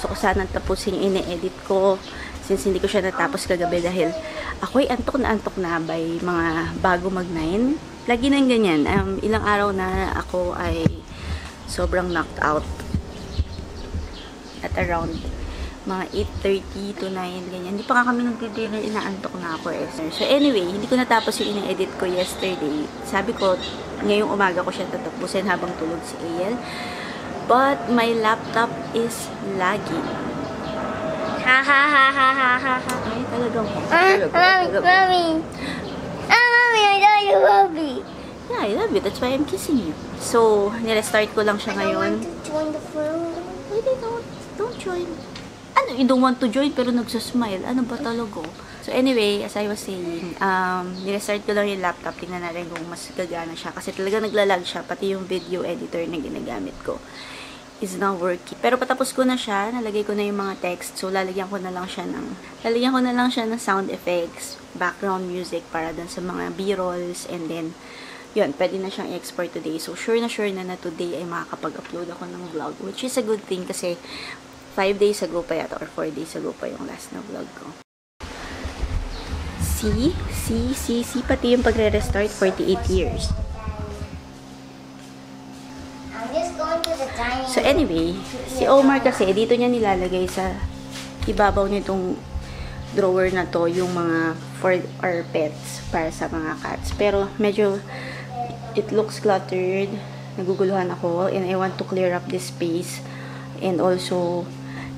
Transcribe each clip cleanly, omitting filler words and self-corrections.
gusto ko sana tapusin yung ine-edit ko since hindi ko siya natapos kagabi dahil ako'y antok na by mga bago mag-9. Lagi nang ganyan. Ilang araw na ako ay sobrang knocked out. At around mga 8:30 to 9, ganyan. Hindi pa nga kami nag-dinner, inaantok na ako eh. So anyway, hindi ko natapos yung ine-edit ko yesterday. Sabi ko, ngayong umaga ko siya tatapusin habang tulog si AL. But my laptop is lagging. Ha ha ha ha ha ha ha. Ay, talagang. Mommy. Mommy, I love you, Mommy. Yeah, I love you. That's why I'm kissing you. So, nirestart ko lang siya ngayon. I want to join the phone. Really don't join. Ano, you don't want to join pero nagsusmile. Ano ba talaga? So anyway, as I was saying, nirestart ko lang yung laptop. Tingnan natin kung mas gagana siya. Kasi talaga naglalag siya. Pati yung video editor na ginagamit ko is not working. Pero patapos ko na siya. Nalagay ko na yung mga text. So lalagyan ko na lang siya ng sound effects, background music para dun sa mga b-rolls. And then, yun, pwede na siyang i-export today. So sure na today ay makakapag-upload ako ng vlog. Which is a good thing kasi 5 days ago pa yata or 4 days ago pa yung last na vlog ko. See, pati yung pagre-restart 48 years. I'm just going to the dining room. So anyway, si Omar kasi dito niya nilalagay sa ibabaw nitong drawer na to yung mga for our pets para sa mga cats. Pero medyo it looks cluttered. Naguguluhan ako and I want to clear up this space. And also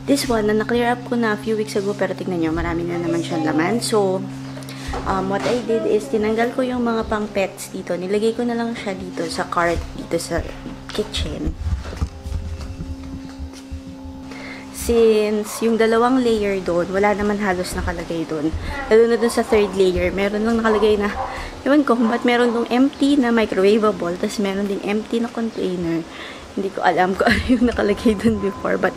this one, na na-clear up ko na a few weeks ago, pero tignan nyo, marami na naman siyang laman. So, what I did is, tinanggal ko yung mga pang pets dito. Nilagay ko na lang siya dito sa cart, dito sa kitchen. Since yung dalawang layer doon, wala naman halos nakalagay doon. Lalo na doon sa third layer, meron lang nakalagay na, ewan ko, ba't meron dong empty na microwavable, tapos meron din empty na container. Hindi ko alam kung ano yung nakalagay doon before, but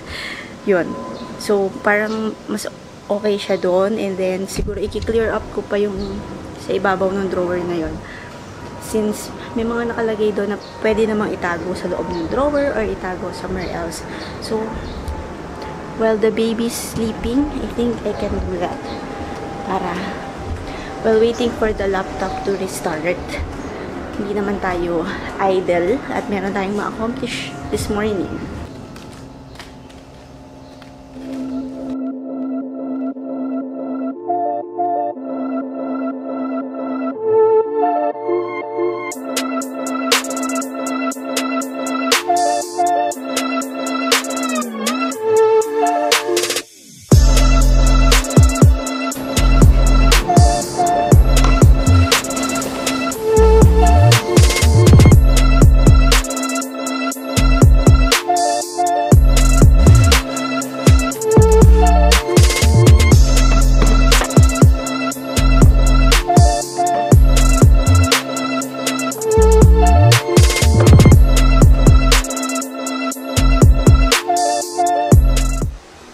yun. So, parang mas okay siya doon. And then, siguro i-clear up ko pa yung sa ibabaw ng drawer na yun. Since may mga nakalagay doon na pwede namang itago sa loob ng drawer or itago somewhere else. So, while the baby's sleeping, I think I can do that. Para, while waiting for the laptop to restart, hindi naman tayo idle at meron tayong ma-accomplish this morning.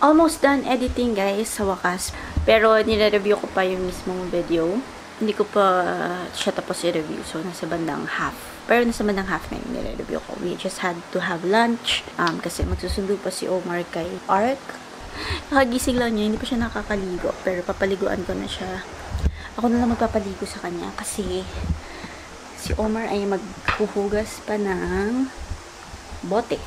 Almost done editing guys sa wakas. Pero nire-review ko pa yung mismong video. Hindi ko pa siya tapos i-review. So nasa bandang half. Pero nasa bandang half na yung nire-review ko. We just had to have lunch. Kasi magsusundo pa si Omar kay Ark. Nakagising lang niya. Hindi pa siya nakakaligo. Pero papaliguan ko na siya. Ako na lang magpapaligo sa kanya. Kasi si Omar ay maghuhugas pa ng bote.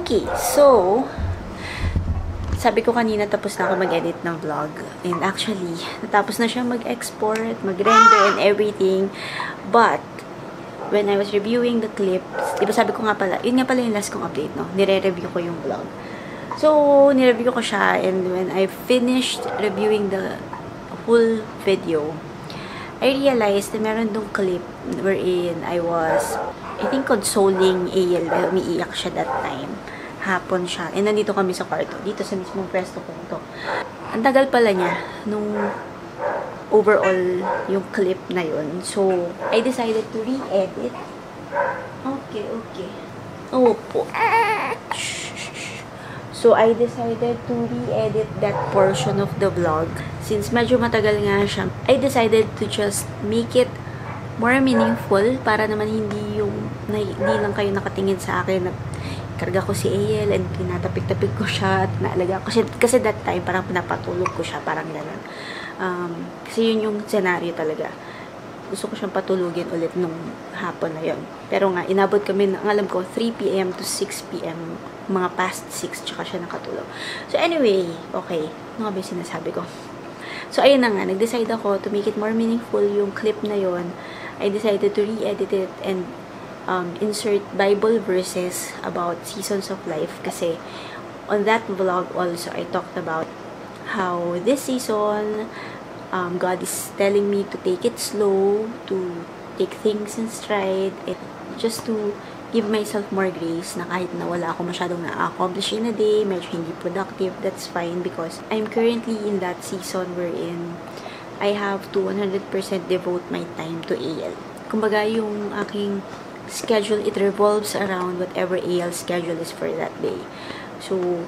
Okay, so, sabi ko kanina tapos na ako mag-edit ng vlog. And actually, natapos na siya mag-export, mag-render and everything. But, when I was reviewing the clips, diba sabi ko nga pala, yun nga pala yung last kong update, no? Nire-review ko yung vlog. So, nireview ko siya, and when I finished reviewing the whole video, I realized na meron dong clip wherein I was, I think, consoling AL dahil umiiyak siya that time. Hapon siya. And nandito kami sa kwarto. Dito sa mismong pwesto ko ito. Ang tagal pala niya nung overall yung clip na yun. So, I decided to re-edit. Okay. Opo. So, I decided to re-edit that portion of the vlog. Since medyo matagal nga siya, I decided to just make it more meaningful para naman hindi lang kayo nakatingin sa akin na karga ko si AL and tinatapik-tapik ko siya at naalaga ko. Kasi that time, parang pinapatulog ko siya, parang gano'n. Kasi yun yung scenario talaga. Gusto ko siyang patulugin ulit nung hapon na yun. Pero nga, inabot kami, ang alam ko, 3 p.m. to 6 p.m. Mga past 6, tsaka siya nakatulog. So anyway, okay. Ano nga ba yung sinasabi ko? So ayun na nga, nag-decide ako to make it more meaningful yung clip na yun. I decided to re-edit it and insert Bible verses about seasons of life. Kasi on that vlog also, I talked about how this season, God is telling me to take it slow, to take things in stride, and just to give myself more grace na kahit na wala ako masyadong na-accomplish in a day, medyo hindi productive, that's fine because I'm currently in that season wherein I have to 100% devote my time to AL. Kumbaga, yung aking schedule, it revolves around whatever AL schedule is for that day. So,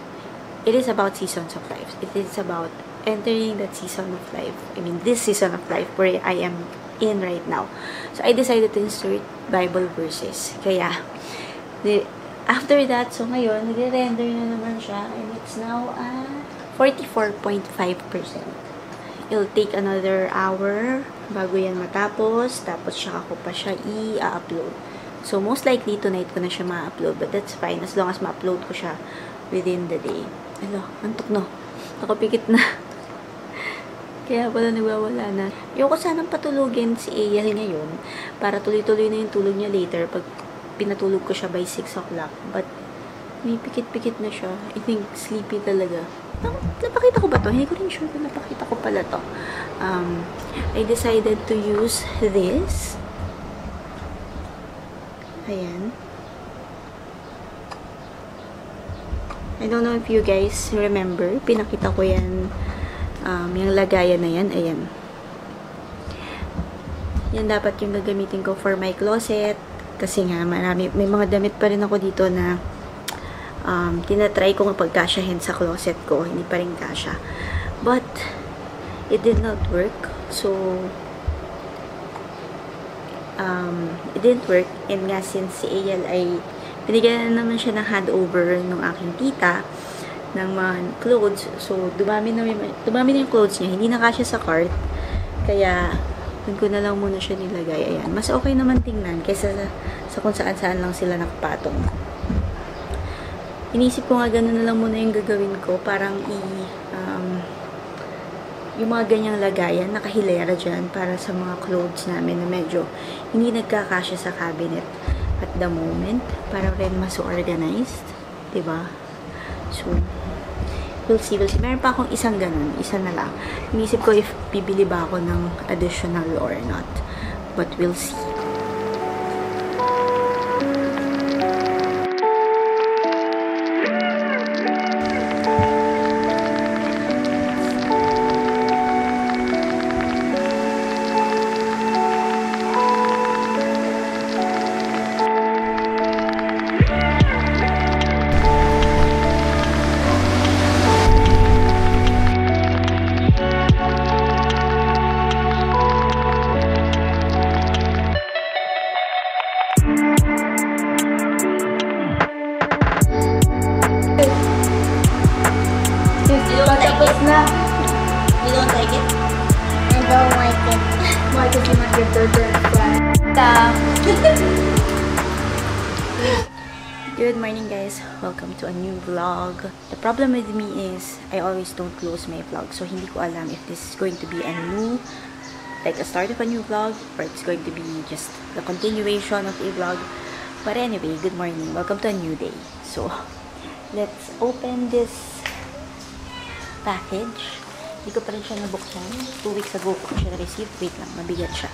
it is about seasons of life. It is about entering that season of life. I mean, this season of life where I am in right now. So, I decided to insert Bible verses. Kaya, after that, so ngayon, nagre-render na naman siya and it's now at 44.5%. It'll take another hour bago yan matapos. Tapos, saka ko pa siya i-upload. So, most likely, tonight ko na siya ma-upload. But that's fine as long as ma-upload ko siya within the day. Ano, antok no. Nakapikit na. Kaya pala nagwawala na. Ayoko sanang patulugin si AL ngayon para tuloy-tuloy na yung tulog niya later pag pinatulog ko siya by 6 o'clock. But, may pikit-pikit na siya. I think sleepy talaga. Napakita ko ba to? Hindi ko rin sure kung napakita ko pala to. I decided to use this. Ayan. I don't know if you guys remember. Pinakita ko yan. Yung lagayan na yan. Ayan. Yan dapat yung gagamitin ko for my closet. Kasi nga, may mga damit pa rin ako dito na tinatry ko mapagkasyahin sa closet ko. Hindi pa rin kasya. But, it did not work. So, it didn't work. And nga, since si AL ay binigyan na naman siya ng handover ng aking tita ng mga clothes. So, dumami na yung clothes niya. Hindi na kasya sa cart. Kaya, dun ko na lang muna siya nilagay. Ayan. Mas okay naman tingnan kaysa sa kung saan-saan lang sila nakapatong. Inisip ko nga ganun na lang muna yung gagawin ko. Parang yung mga ganyang lagayan, nakahilera dyan para sa mga clothes namin na medyo hindi nagkakasya sa cabinet at the moment. Para rin mas organized. Diba? So, we'll see. Meron pa akong isang ganun. Isa na lang. Inisip ko if bibili ba ako ng additional or not. But we'll see. You don't like it? I don't like it. Why? Because you're not your burger. Good morning, guys. Welcome to a new vlog. The problem with me is I always don't close my vlog. So, hindi ko alam if this is going to be a new, like a start of a new vlog, or it's going to be just the continuation of a vlog. But anyway, good morning. Welcome to a new day. So, let's open this package. Hindi ko pa rin siya nabuksan. 2 weeks ago ko siya na-receive. Wait lang, mabigat siya.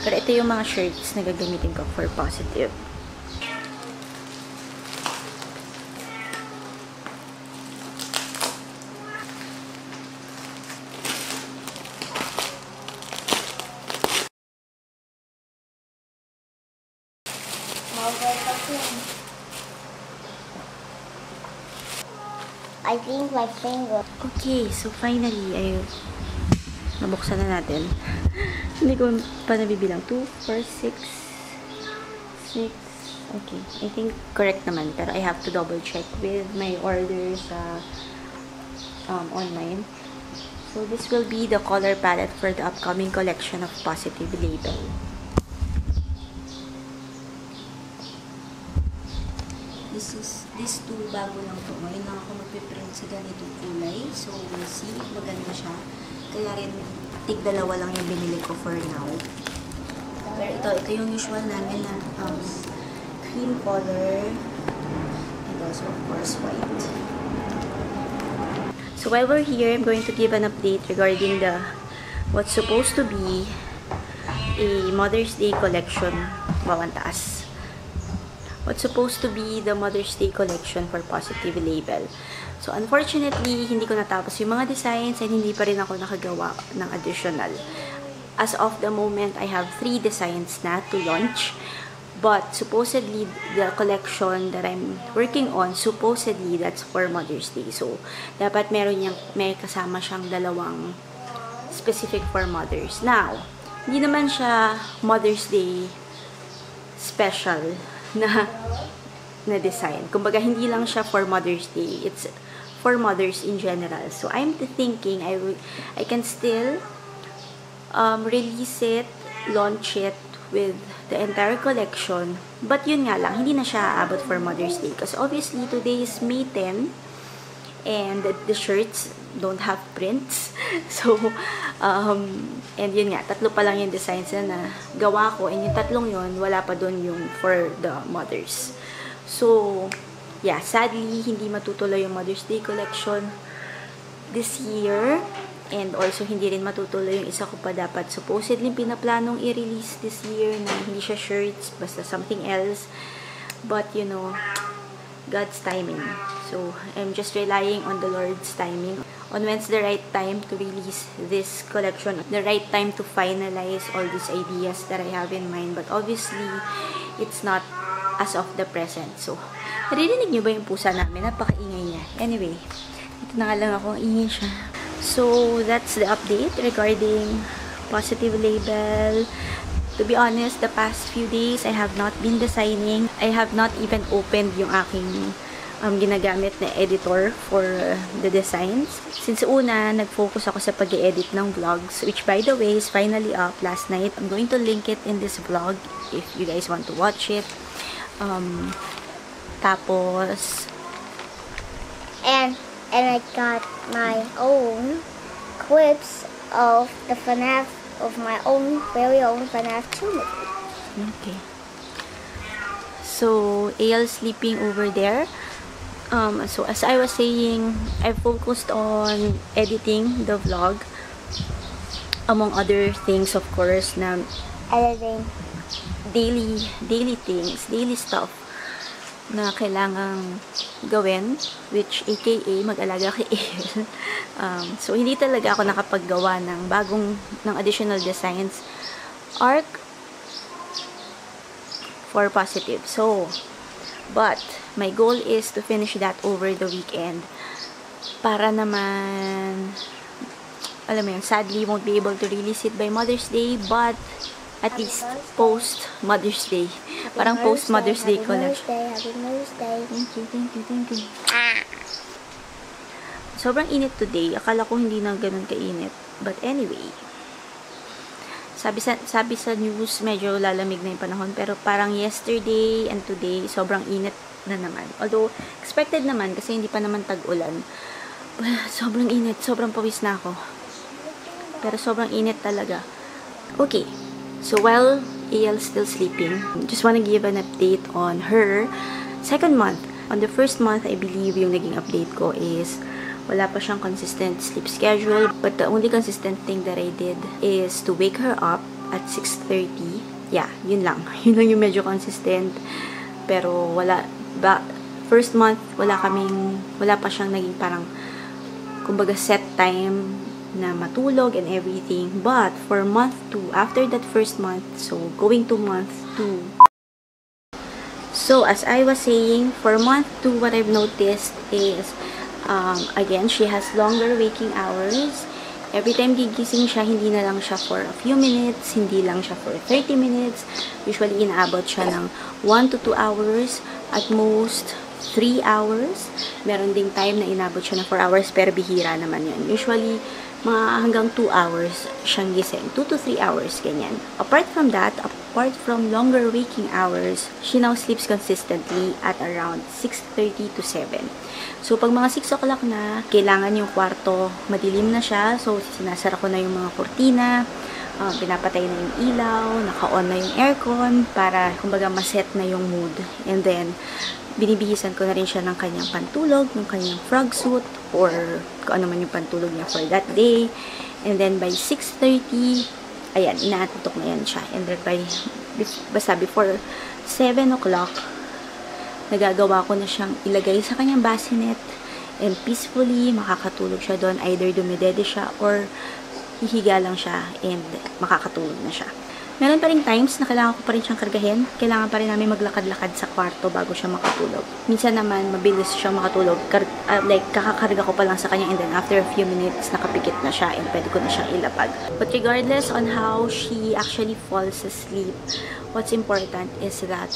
Pero ito yung mga shirts na gagamitin ko for positive. I think my finger. Okay, so finally, ay nabuksan na natin. Hindi ko pa nabibilang. 2, 4, 6, 6. Okay, I think correct naman. Pero I have to double check with my order sa online. So this will be the color palette for the upcoming collection of Positive Label. These two bago lang to. Ngayon lang ako magpiprint sa ganitong kulay. So, we'll see. Maganda siya. Kaya rin, tig-dalawa lang yung binili ko for now. Pero ito yung usual namin na cream color. And also, of course, white. So, while we're here, I'm going to give an update regarding what's supposed to be a Mother's Day collection. Wow, ang taas. What's supposed to be the Mother's Day collection for Positive Label. So, unfortunately, hindi ko natapos yung mga designs and hindi pa rin ako nakagawa ng additional. As of the moment, I have 3 designs na to launch. But, supposedly, the collection that I'm working on, supposedly, that's for Mother's Day. So, dapat may kasama siyang dalawang specific for mothers. Now, hindi naman siya Mother's Day special na design. Kumbaga, hindi lang siya for Mother's Day. It's for mothers in general. So, I'm thinking I can still release it, launch it with the entire collection. But yun nga lang, hindi na siya aabot for Mother's Day. Because obviously, today is May 10 and the shirts don't have prints. So, and yun nga, 3 pa lang yung designs na gawa ko. And yung 3 yun, wala pa dun yung for the mothers. So, yeah, sadly, hindi matutuloy yung Mother's Day collection this year. And also, hindi rin matutuloy yung isa ko pa dapat supposedly pinaplanong i-release this year na hindi siya shirts, basta something else. But, you know, God's timing. So, I'm just relying on the Lord's timing. On when's the right time to release this collection. The right time to finalize all these ideas that I have in mind. But obviously, it's not as of the present. So, naririnig nyo ba yung pusa namin? Napakaingay niya. Anyway, ito na nga lang ako. Ingay siya. So, that's the update regarding Positive Label. To be honest, the past few days, I have not been designing. I have not even opened yung aking ginagamit na editor for the designs. Since una, nag-focus ako sa pag-edit ng vlogs, which by the way, is finally up last night. I'm going to link it in this vlog if you guys want to watch it. Tapos, And I got my own clips of the FNAF, of my own, very own FNAF 2 movie. okay. So, AL sleeping over there. So, as I was saying, I focused on editing the vlog. Among other things, of course, na Editing. daily things, daily stuff na kailangang gawin, which aka mag-alaga kay AL. So, hindi talaga ako nakapaggawa ng additional designs arc for Positive. So, but my goal is to finish that over the weekend para naman, alam mo yun, sadly won't be able to release it by Mother's Day, but at least post Mother's Day. Parang post Mother's Day collection. Happy Mother's Day. Thank you. Sobrang init today. Akala ko hindi na ganun kainit. But anyway, sabi sa news, medyo lalamig na yung panahon. Pero parang yesterday and today, sobrang init na naman. Although, expected naman kasi hindi pa naman tag-ulan. Sobrang init. Sobrang pawis na ako. Pero sobrang init talaga. Okay. So, while AL still sleeping, just want to give an update on her second month On the first month, I believe yung naging update ko is wala pa siyang consistent sleep schedule. But the only consistent thing that I did is to wake her up at 6:30. Yeah, yun lang. Yun lang yung medyo consistent. Pero first month, wala pa siyang naging parang, kumbaga set time na matulog and everything. But for month 2, after that first month, so going to month 2. So as I was saying, for month 2, what I've noticed is, again, she has longer waking hours. Every time gigising siya, hindi na lang siya for a few minutes, hindi lang siya for 30 minutes. Usually, inaabot siya ng 1 to 2 hours, at most 3 hours. Meron ding time na inabot siya ng 4 hours, pero bihira naman yun. Usually, mga hanggang 2 hours siyang gising. 2 to 3 hours, ganyan. Apart from that, apart from longer waking hours, she now sleeps consistently at around 6:30 to 7. So, pag mga 6 o'clock na, kailangan yung kwarto, madilim na siya. So, sinasara ko na yung mga kurtina, pinapatay na yung ilaw, naka-on na yung aircon, para, kumbaga, maset na yung mood. And then, binibihisan ko na rin siya ng kanyang pantulog, ng kanyang frog suit, or kung ano man yung pantulog niya for that day. And then, by 6:30, ayan, inaantok na yan siya. And then, basta before 7 o'clock, nagagawa ko na siyang ilagay sa kanyang bassinet, and peacefully makakatulog siya doon. Either dumidede siya or hihiga lang siya and makakatulog na siya. Meron pa rin times na kailangan ko pa rin siyang kargahin. Kailangan pa rin namin maglakad-lakad sa kwarto bago siya makatulog. Minsan naman, mabilis siyang makatulog. Like, kakakarga ko pa lang sa kanya, and then after a few minutes, nakapikit na siya and pwede ko na siyang ilapag. But regardless on how she actually falls asleep, what's important is that,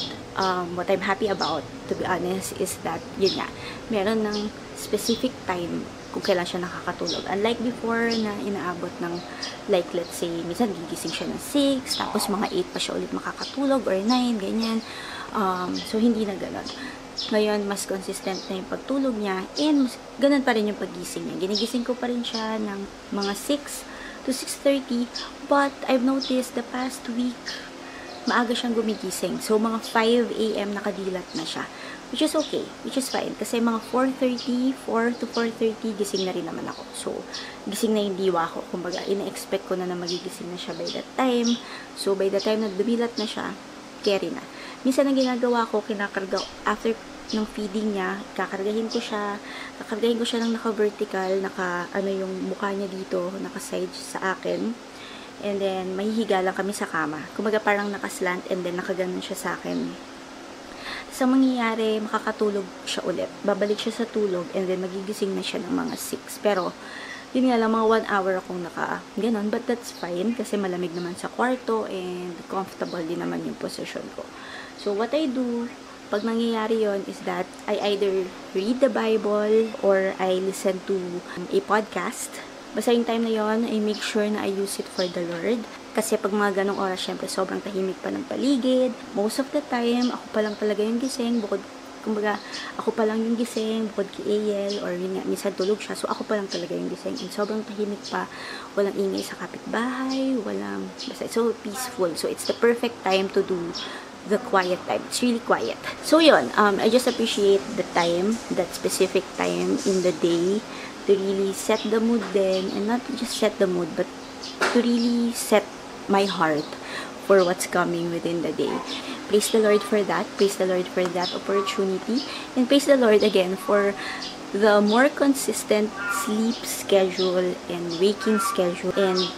what I'm happy about, to be honest, is that, yun nga, meron ng specific time kung kailan siya nakakatulog. Unlike before na inaabot ng, like, let's say, minsan gigising siya ng 6, tapos mga 8 pa siya ulit makakatulog, or 9, ganyan. So, hindi na ganun. Ngayon, mas consistent na yung pagtulog niya, and ganun pa rin yung pagising niya. Ginigising ko pa rin siya ng mga 6 to 6:30, but I've noticed the past week, maaga siyang gumigising. So, mga 5 a.m. nakadilat na siya. Which is okay. Which is fine. Kasi mga 4 to 4:30, gising na rin naman ako. So, gising na yung diwa ko. Kumbaga, ina-expect ko na magigising na siya by that time. So, by the time na dumilat na siya, carry na. Minsan ang ginagawa ko, kinakarga, after ng feeding niya, kakargahin ko siya ng naka-vertical, yung mukha niya dito, naka-side sa akin. And then, mahihiga lang kami sa kama. Kumbaga, parang nakaslant, and then nakaganon siya sa akin. Sa mangyayari, makakatulog siya ulit. Babalik siya sa tulog, and then magigising na siya ng mga 6. Pero, yun nga lang, mga 1 hour akong ganon. But that's fine, kasi malamig naman sa kwarto, and comfortable din naman yung position ko. So, what I do, pag nangyayari yon, is that I either read the Bible, or I listen to a podcast. Basta yung time na yon, I make sure na I use it for the Lord. Kasi pag mga ganong oras, syempre, sobrang tahimik pa ng paligid. Most of the time, ako pa lang talaga yung gising. Ako pa lang yung gising, bukod kay AL, or yun nga, minsan tulog siya. So, ako pa lang talaga yung gising. And sobrang tahimik pa. Walang ingay sa kapitbahay, basta, so peaceful. So, it's the perfect time to do the quiet time. It's really quiet. So, yun, I just appreciate the time, that specific time in the day, to really set the mood then, and not just set the mood, but to really set my heart for what's coming within the day. Praise the Lord for that. Praise the Lord for that opportunity. And praise the Lord again for the more consistent sleep schedule and waking schedule and,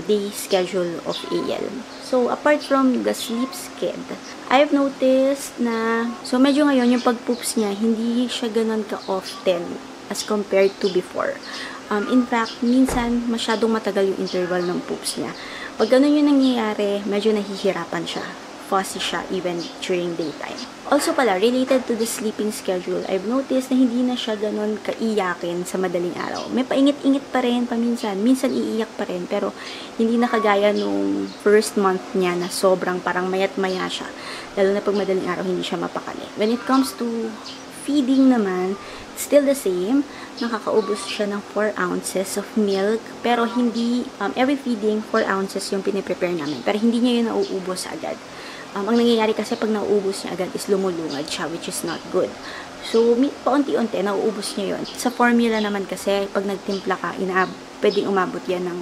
day schedule of AL. So, apart from the sleep schedule, I've noticed na, so medyo ngayon yung pag-poops niya, hindi siya ganun ka-often as compared to before. In fact, minsan, masyadong matagal yung interval ng poops niya. Pag ganun yung nangyayari, medyo nahihirapan siya. Fussy siya, even during daytime. Also pala, related to the sleeping schedule, I've noticed na hindi na siya ganun kaiyakin sa madaling araw. May paingit-ingit pa rin paminsan. Minsan iiyak pa rin, pero hindi na kagaya nung first month niya na sobrang parang mayat-maya siya. Lalo na pag madaling araw, hindi siya mapakali. When it comes to feeding naman, still the same. Nakakaubos siya ng 4 ounces of milk. Pero hindi, every feeding, 4 ounces yung piniprepare namin. Pero hindi niya yun nauubos agad. Ang nangyayari kasi pag nauubos niya agad is lumulungad siya, which is not good. So, paunti-unti, nauubos niya yon. Sa formula naman kasi, pag nagtimpla ka, pwedeng umabot yan ng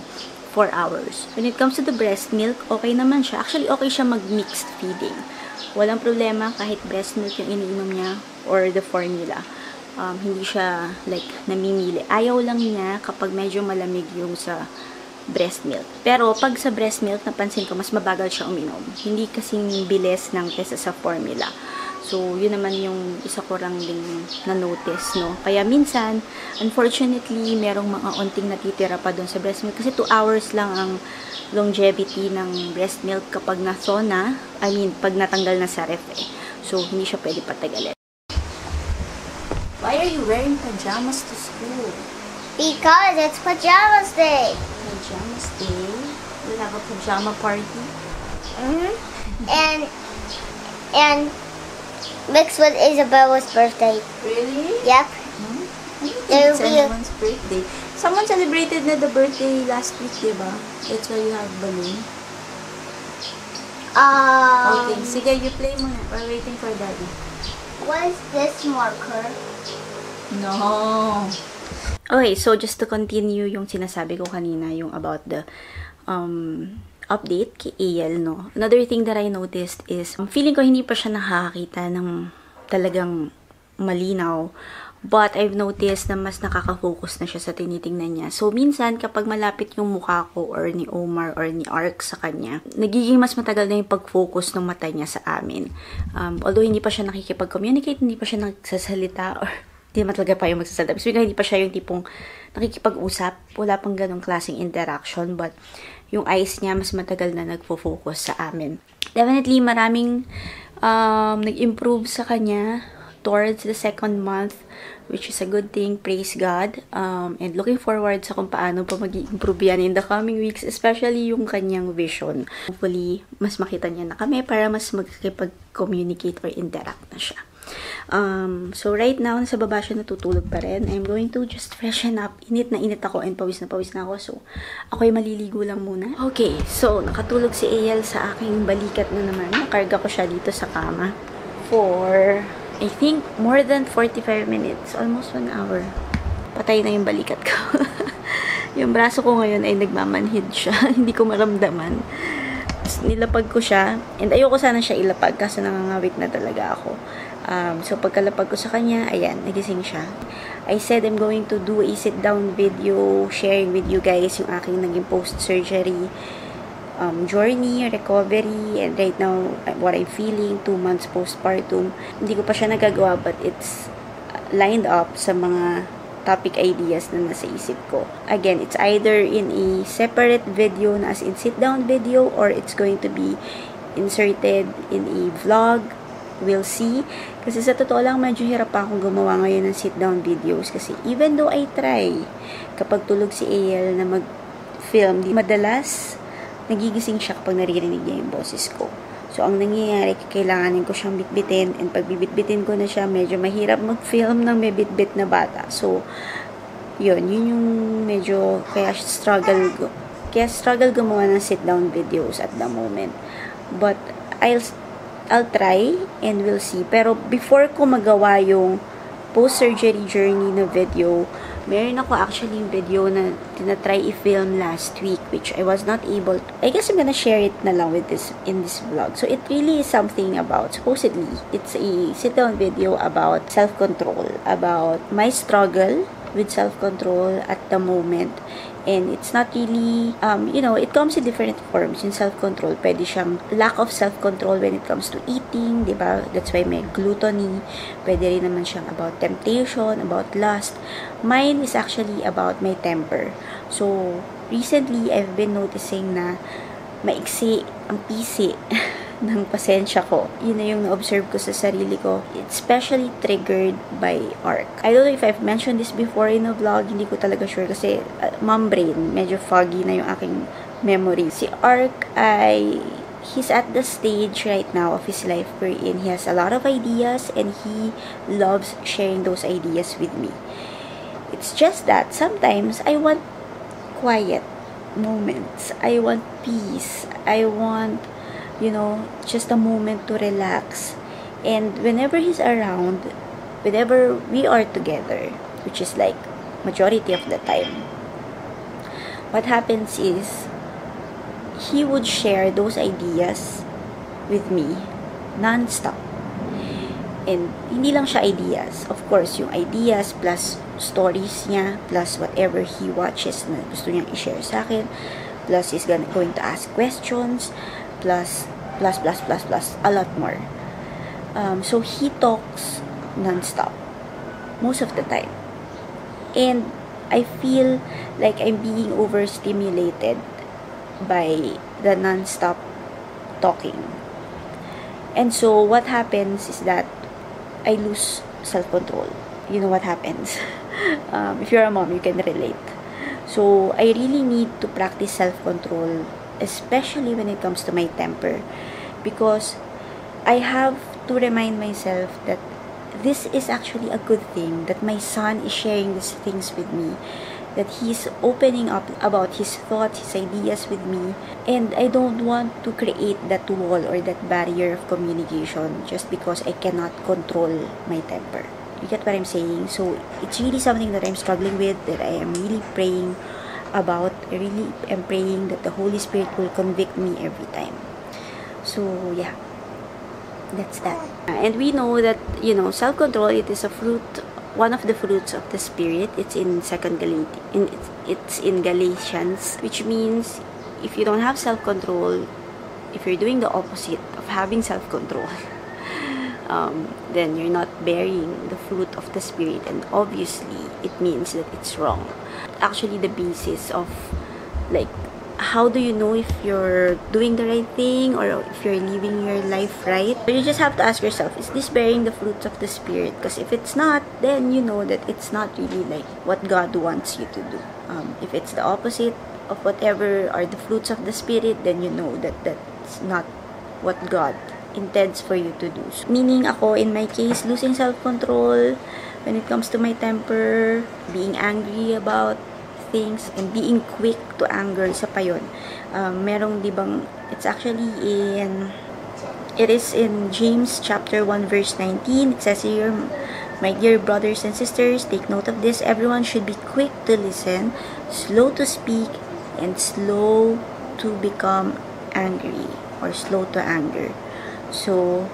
4 hours. When it comes to the breast milk, okay naman siya. Actually, okay siya mag-mixed feeding. Walang problema kahit breast milk yung iniinom niya or the formula. Hindi siya like namimili. Ayaw lang niya kapag medyo malamig yung sa breast milk. Pero pag sa breast milk, napansin ko, mas mabagal siya uminom. Hindi kasing bilis ng kesa sa formula. So, yun naman yung isa ko lang din na-notice, no? Kaya minsan, unfortunately, merong mga onting natitira pa doon sa breast milk. Kasi 2 hours lang ang longevity ng breast milk kapag na-thaw na. Pag natanggal na sa ref eh. So, hindi siya pwede patagalin. Why are you wearing pajamas to school? Because it's pajamas day. Pajamas day? We'll have a pajama party? And mixed with Isabella's birthday. Really? Yep. There It's will be anyone's birthday. Someone celebrated na the birthday last week, diba? That's why you have balloon. Okay, sige, you play muna. We're waiting for daddy. What is this marker? No. Okay, so just to continue yung sinasabi ko kanina, yung about the update kay AL, no? Another thing that I noticed is, feeling ko hindi pa siya nakakakita ng talagang malinaw. But I've noticed na mas nakaka-focus na siya sa tinitingnan niya. So, minsan, kapag malapit yung mukha ko or ni Omar or ni Ark sa kanya, nagiging mas matagal na yung pag-focus ng mata niya sa amin. Although hindi pa siya nakikipag-communicate, hindi pa siya nagsasalita, or hindi naman talaga pa yung magsasalita. So, hindi pa siya yung tipong nakikipag-usap. Wala pang ganong klaseng interaction. But, yung eyes niya, mas matagal na nagfo-focus sa amin. Definitely, maraming nag-improve sa kanya towards the 2nd month, which is a good thing. Praise God. And looking forward sa kung paano pa mag-improve yan in the coming weeks, especially yung kanyang vision. Hopefully, mas makita niya na kami para mas magkikipag-communicate or interact na siya. So right now, nasa baba siya natutulog pa rin. I'm going to just freshen up. Init na init ako and pawis na ako. So, ako'y maliligo lang muna. Okay, so nakatulog si AL sa aking balikat na naman. Nakarga ko siya dito sa kama for, I think, more than 45 minutes. Almost 1 hour. Patay na yung balikat ko. Yung braso ko ngayon ay nagmamanhid siya. Hindi ko maramdaman. Nilapag ko siya. And ayoko sana siya ilapag kasi nangangawit na talaga ako. So, pagkalapag ko sa kanya, ayan, nagising siya. I said I'm going to do a sit-down video sharing with you guys yung aking naging post-surgery journey, recovery, and right now, what I'm feeling, 2 months postpartum. Hindi ko pa siya nagagawa, but it's lined up sa mga topic ideas na nasa isip ko. Again, it's either in a separate video na as in sit-down video, or it's going to be inserted in a vlog. We'll see. Kasi sa totoo lang, medyo hirap pa akong gumawa ngayon ng sit-down videos. Kasi even though I try, kapag tulog si AL na mag-film, madalas, nagigising siya kapag naririnig niya yung boses ko. So, ang nangyayari, kailanganin ko siyang bitbitin. And pag bibitbitin ko na siya, medyo mahirap mag-film ng may bitbit na bata. So, yun yung medyo, kaya struggle gumawa ng sit-down videos at the moment. But, I'll try and we'll see. Pero before ko magawa yung post-surgery journey na video, meron ako actually yung video na tinatry i-film last week, which I was not able to. I guess I'm gonna share it na lang with in this vlog. So it really is something about, supposedly, it's a sit-down video about self-control, about my struggle with self-control at the moment. And it's not really, it comes in different forms. Yung self-control, pwede siyang lack of self-control when it comes to eating, diba? That's why may gluttony. Pwede rin naman siyang about temptation, about lust. Mine is actually about my temper. So, recently, I've been noticing na maiksi ang pisi ng pasensya ko. Yun na yung na-observe ko sa sarili ko. It's especially triggered by Ark. I don't know if I've mentioned this before in a vlog. Hindi ko talaga sure kasi mom brain, medyo foggy na yung aking memory. Si Ark he's at the stage right now of his life wherein he has a lot of ideas and he loves sharing those ideas with me. It's just that sometimes I want quiet moments. I want peace. I want you know, just a moment to relax. And whenever he's around, whenever we are together, which is like majority of the time, what happens is he would share those ideas with me non-stop. And hindi lang siya ideas. Of course, yung ideas plus stories niya, plus whatever he watches na gusto niyang i-share sa akin, plus he's going to ask questions, plus, a lot more. So, he talks non-stop. Most of the time. And I feel like I'm being overstimulated by the non-stop talking. And so, what happens is that I lose self-control. You know what happens. If you're a mom, you can relate. So, I really need to practice self-control, especially when it comes to my temper. Because I have to remind myself that this is actually a good thing, that my son is sharing these things with me, that he's opening up about his thoughts, his ideas with me, and I don't want to create that wall or that barrier of communication just because I cannot control my temper. You get what I'm saying? So it's really something that I'm struggling with, that I am really praying about. I really am praying that the Holy Spirit will convict me every time. So yeah, that's that. And we know that, you know, self-control, it is a fruit, one of the fruits of the Spirit. It's in it's in Galatians, which means if you don't have self-control, if you're doing the opposite of having self-control, then you're not bearing the fruit of the Spirit, and obviously it means that it's wrong. Actually, the basis of, like, how do you know if you're doing the right thing or if you're living your life right? You just have to ask yourself, is this bearing the fruits of the Spirit? Because if it's not, then you know that it's not really like what God wants you to do. If it's the opposite of whatever are the fruits of the Spirit, then you know that that's not what God intends for you to do. So, meaning ako, in my case, losing self-control when it comes to my temper, being angry about things, and being quick to anger, isa pa yun. Merong, di bang, it is in James chapter 1 verse 19. It says here, my dear brothers and sisters, take note of this. Everyone should be quick to listen, slow to speak, and slow to become angry, or slow to anger. So,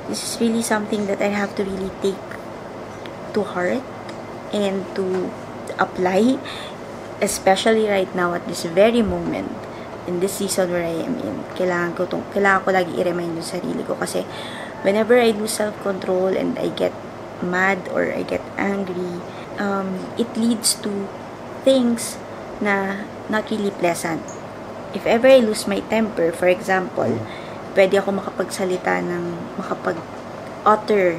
this is really something that I have to really take to heart and to apply, especially right now at this very moment, in this season where I am in. Kailangan ko lagi i-remind yung sarili ko, kasi whenever I lose self-control and I get mad or I get angry, it leads to things na not really pleasant. If ever I lose my temper, for example, pwede ako makapag-utter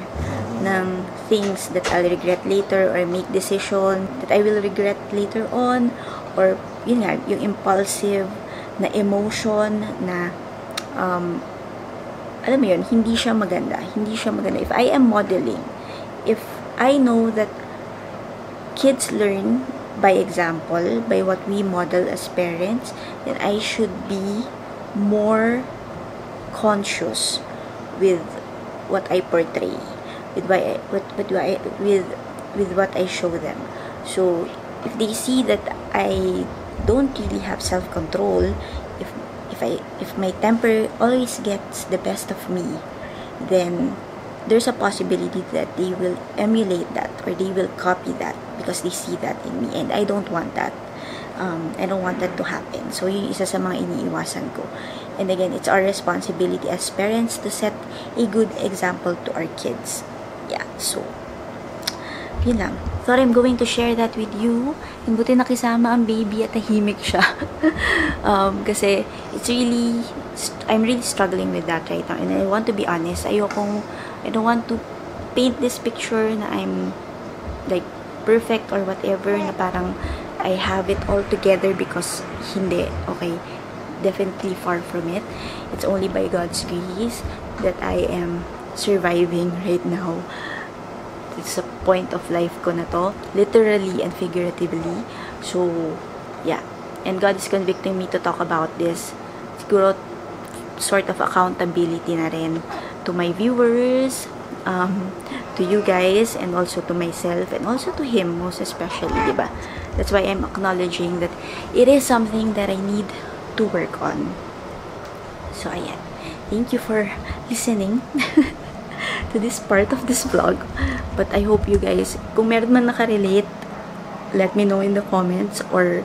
ng things that I'll regret later, or make decision that I will regret later on, or yun nga, yung impulsive na emotion na alam mo yun, hindi siya maganda. If I am modeling, if I know that kids learn by example, by what we model as parents, then I should be more conscious with what I portray, with what I show them. So if they see that I don't really have self-control, if my temper always gets the best of me, then there's a possibility that they will emulate that, or they will copy that, because they see that in me, and I don't want that. I don't want that to happen. So yun isa sa mga iniiwasan ko. And again, it's our responsibility as parents to set a good example to our kids. Yeah, so yun lang. Thought I'm going to share that with you. Yung buti nakisama ang baby at tahimik siya. Kasi it's really, I'm really struggling with that right now. And I want to be honest, I don't want to paint this picture na I'm like perfect or whatever, na parang I have it all together, because hindi, okay? Definitely far from it. It's only by God's grace that I am surviving right now. It's a point of life ko na to, literally and figuratively. So, yeah. And God is convicting me to talk about this. Siguro sort of accountability na rin to my viewers, to you guys, and also to myself, and also to him, most especially, diba? That's why I'm acknowledging that it is something that I need to work on. So, ayan. Thank you for listening to this part of this vlog. But I hope you guys, kung meron man nakarelate, let me know in the comments. Or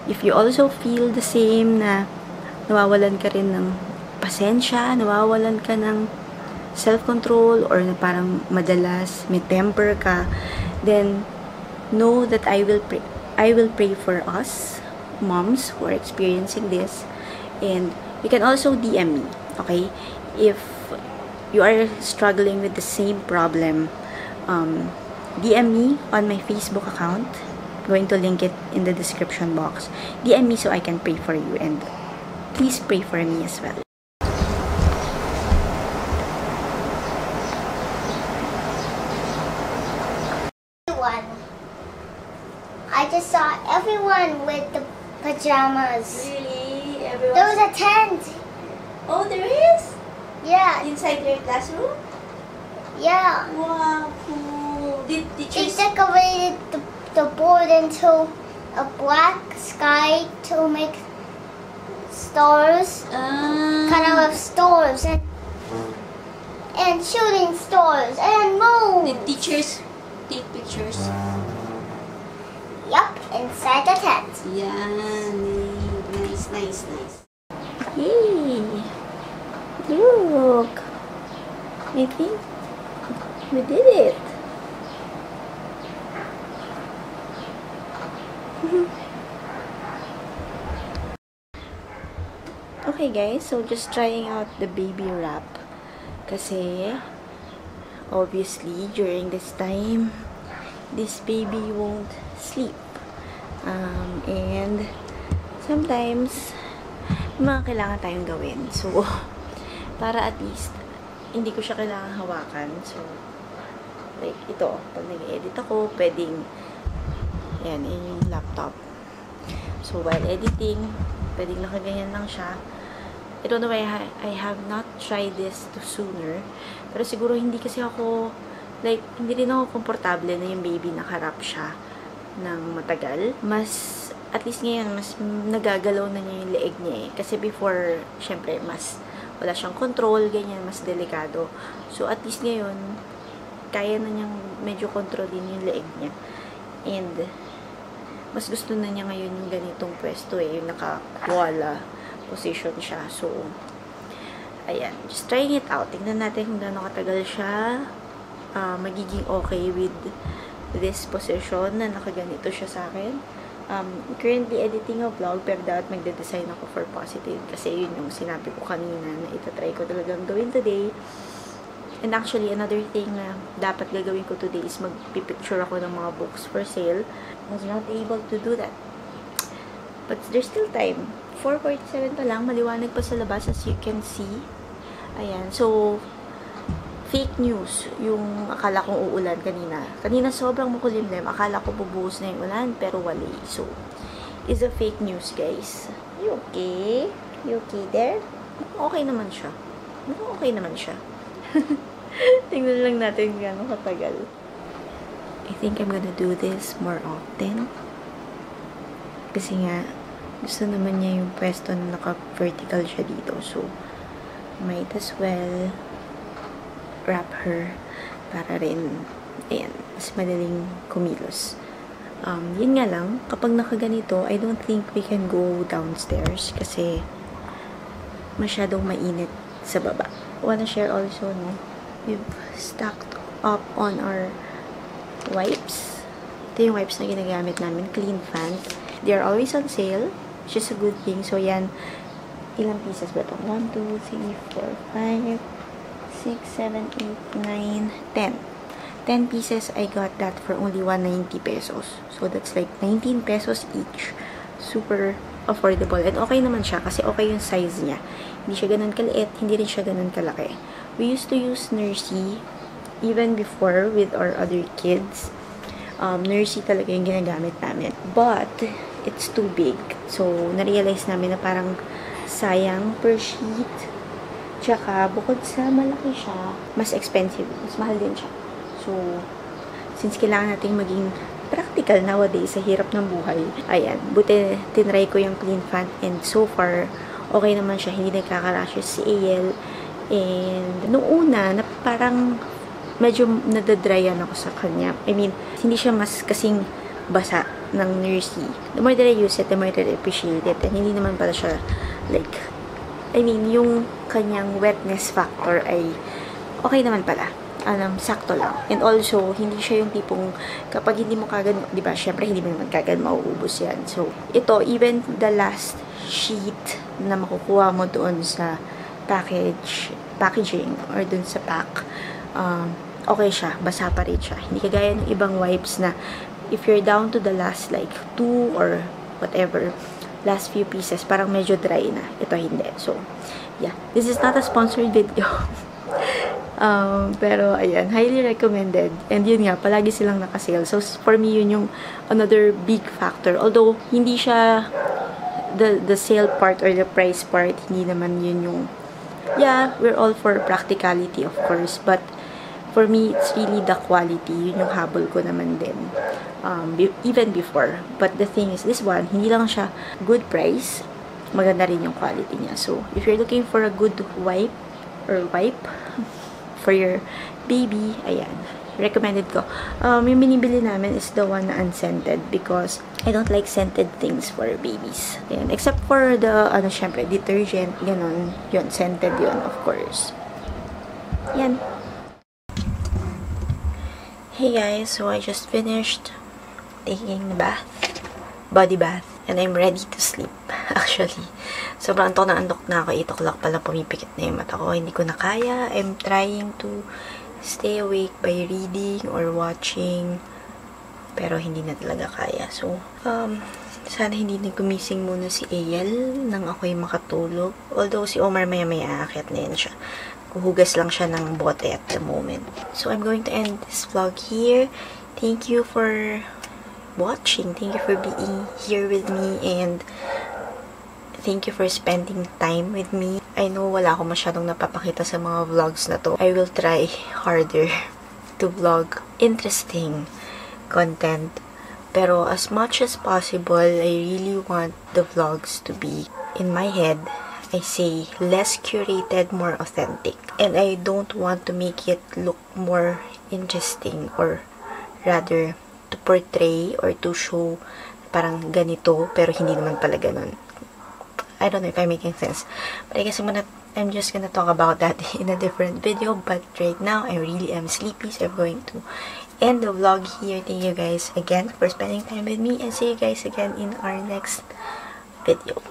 if you also feel the same na nawawalan ka rin ng pasensya, nawawalan ka ng self-control, or na parang madalas may temper ka, then know that I will pray for us moms who are experiencing this. And you can also DM me, okay? If you are struggling with the same problem, DM me on my Facebook account. I'm going to link it in the description box. DM me so I can pray for you, and please pray for me as well. I just saw everyone with the pajamas. Really? There was a tent. Oh, there is? Yeah, Inside your classroom? yeah. Wow, cool. Did They teachers... decorated the board into a black sky to make stars, kind of stars, and shooting stars and moon. Did teachers take pictures? Yup, inside the tent. Yeah, nice. Yay! Look! I think we did it. Okay guys, so just trying out the baby wrap. Kasi, obviously, during this time, this baby won't sleep. And sometimes, may mga kailangan tayong gawin. So, para at least, hindi ko siya kailangan hawakan. So, like, ito, pag nag-edit ako, pwedeng, yan, yung laptop. So, while editing, pwedeng nakaganyan lang siya. I don't know why I have not tried this sooner. Pero siguro hindi kasi ako, like, hindi rin ako komportable na yung baby nakarap siya ng matagal. Mas, at least ngayon, mas nagagalaw na niya yung leeg niya eh. Kasi before, syempre, mas wala siyang control, ganyan, mas delikado. So, at least ngayon, kaya na niyang medyo kontrolin yung leeg niya. And, mas gusto na niya ngayon yung ganitong pwesto eh, yung naka-koala position siya. So, ayan, just trying it out. Tingnan natin kung gaano katagal siya magiging okay with this position na nakaganito siya sa akin. Currently editing a vlog, pero dapat magde-design ako for positive kasi yun yung sinabi ko kanina na itatry ko talagang gawin today. And actually, another thing na dapat gagawin ko today is magpipicture ako ng mga books for sale. I was not able to do that. But there's still time. 4:47 pa lang, maliwanag pa sa labas as you can see. Ayan, so fake news yung akala kong uulan kanina. Kanina sobrang makulimlim. Akala ko bubuhos na yung ulan, pero wali. So, is a fake news, guys. You okay? You okay there? Okay naman siya. Okay naman siya. Tingnan lang natin gano'ng katagal. I think I'm gonna do this more often. Kasi nga, gusto naman niya yung pwesto na naka-vertical siya dito. So, might as well wrap her para rin, ayan, mas madaling kumilos. Yun nga lang, kapag nakaganito, I don't think we can go downstairs kasi masyadong mainit sa baba. Wanna share also, no? We've stocked up on our wipes. Ito yung wipes na ginagamit namin, Clean Fan. They are always on sale, which is a good thing. So, yan, ilang pieces ba ito? 1, 2, 3, 4, 5, 6, 7, 8, 9, 10. 10 pieces, I got that for only 190 pesos. So, that's like 19 pesos each. Super affordable. And okay naman siya kasi okay yung size niya. Hindi siya ganun kaliit, hindi rin siya ganun kalaki. We used to use Nursey even before with our other kids. Nursey talaga yung ginagamit namin. But, it's too big. So, na-realize namin na parang sayang per sheet Tsaka, bukod sa malaki siya, mas expensive. Mas mahal din siya. So, since kailangan natin maging practical nowadays sa hirap ng buhay, ayan, buti tinry ko yung clean fan and so far, okay naman siya. Hindi nagkaka-rashes si AL. And, nung una, na parang medyo nadadryan ako sa kanya. I mean, hindi siya mas kasing basa ng Nursey. The more that I use it, the more that I appreciate it. And hindi naman pala siya, like, I mean, yung kanyang wetness factor ay okay naman pala. Sakto lang. And also, hindi siya yung tipong kapag hindi mo kagad, di ba, syempre hindi mo naman kagad mauubos yan. So, ito, even the last sheet na makukuha mo doon sa packaging or doon sa pack, okay siya, basa pa rin siya. Hindi kagaya ng ibang wipes na if you're down to the last like 2 or whatever, last few pieces, parang medyo dry na. Ito hindi. So, yeah. This is not a sponsored video. Pero, ayan, highly recommended. And yun nga, palagi silang nakasale. So, for me, yun yung another big factor. Although, hindi siya the sale part or the price part, hindi naman yun yung, yeah, we're all for practicality, of course. But, for me, it's really the quality. Yun yung habol ko naman din. Even before. But the thing is, this one, hindi lang siya good price. Maganda rin yung quality niya. So, if you're looking for a good wipe for your baby, ayan, recommended ko. Yung binibili namin is the one na unscented because I don't like scented things for babies. Ayan, except for the, syempre, detergent, ganun, yun, scented yun, of course. Yan. Hey guys, so I just finished taking the body bath, and I'm ready to sleep, actually. Sobrang antok na ako, 8 o'clock pa lang pumipikit na yung mata ko. Hindi ko na kaya. I'm trying to stay awake by reading or watching, pero hindi na talaga kaya. So, sana hindi na gumising muna si AL nang ako'y makatulog. Although si Omar maya-maya aakyat na yun siya. Kuhugas lang siya ng bote at the moment. So, I'm going to end this vlog here. Thank you for watching. Thank you for being here with me, and thank you for spending time with me. I know wala akong masyadong napapakita sa mga vlogs na to. I will try harder to vlog interesting content. Pero as much as possible, I really want the vlogs to be, in my head, I say, less curated, more authentic. And I don't want to make it look more interesting, or rather, to portray or to show parang ganito, pero hindi naman pala ganun. I don't know if I'm making sense. But I guess I'm just gonna talk about that in a different video. But right now, I really am sleepy, so I'm going to end the vlog here. Thank you guys again for spending time with me, and see you guys again in our next video.